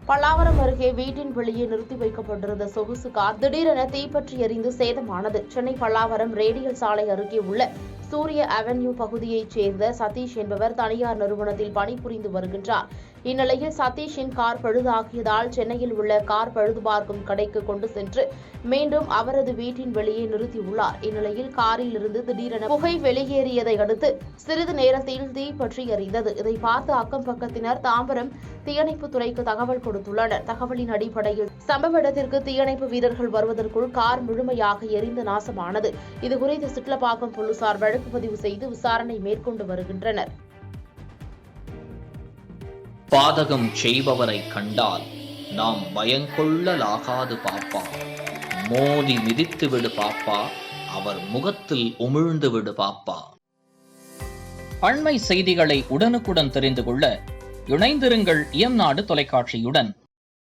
பல்லாவரம் அருகே வீட்டின் வெளியே நிறுத்தி வைக்கப்பட்டிருந்த சொகுசு கார் திடீரென தீப்பற்றி எரிந்து சேதமானது. சென்னை பல்லாவரம் ரேடியல் சாலை அருகே உள்ள சூரிய அவென்யூ பகுதியைச் சேர்ந்த சதீஷ் என்பவர் தனியார் நிறுவனத்தில் பணிபுரிந்து வருகின்றார். இந்நிலையில் சதீஷின் கார் பழுதாகியதால் சென்னையில் உள்ள கார் பழுது பார்க்கும் கடைக்கு கொண்டு சென்று மீண்டும் அவரது வீட்டின் வெளியே நிறுத்தியுள்ளார். இந்நிலையில் காரில் இருந்து திடீரென புகை வெளியேறியதை அடுத்து சிறிது நேரத்தில் தீ பற்றி எரிந்தது. இதை பார்த்து அக்கம் பக்கத்தினர் தாம்பரம் தீயணைப்பு துறைக்கு தகவல் கொடுத்துள்ளனர். தகவலின் அடிப்படையில் சம்பவ இடத்திற்கு தீயணைப்பு வீரர்கள் வருவதற்குள் கார் முழுமையாக எரிந்து நாசமானது. இதுகுறித்து சிட்லப்பாக்கம் போலீசார் வழக்கு பதிவு செய்து விசாரணை மேற்கொண்டு வருகின்றனர். பாதகம் செய்பவரை கண்டால் நாம் பயங்கொள்ளலாகாது பாப்பா, மோதி மிதித்து விடு பாப்பா, அவர் முகத்தில் உமிழ்ந்து விடு பாப்பா. அண்மை செய்திகளை உடனுக்குடன் தெரிந்து கொள்ள இணைந்திருங்கள் இயம்நாடு தொலைக்காட்சியுடன்.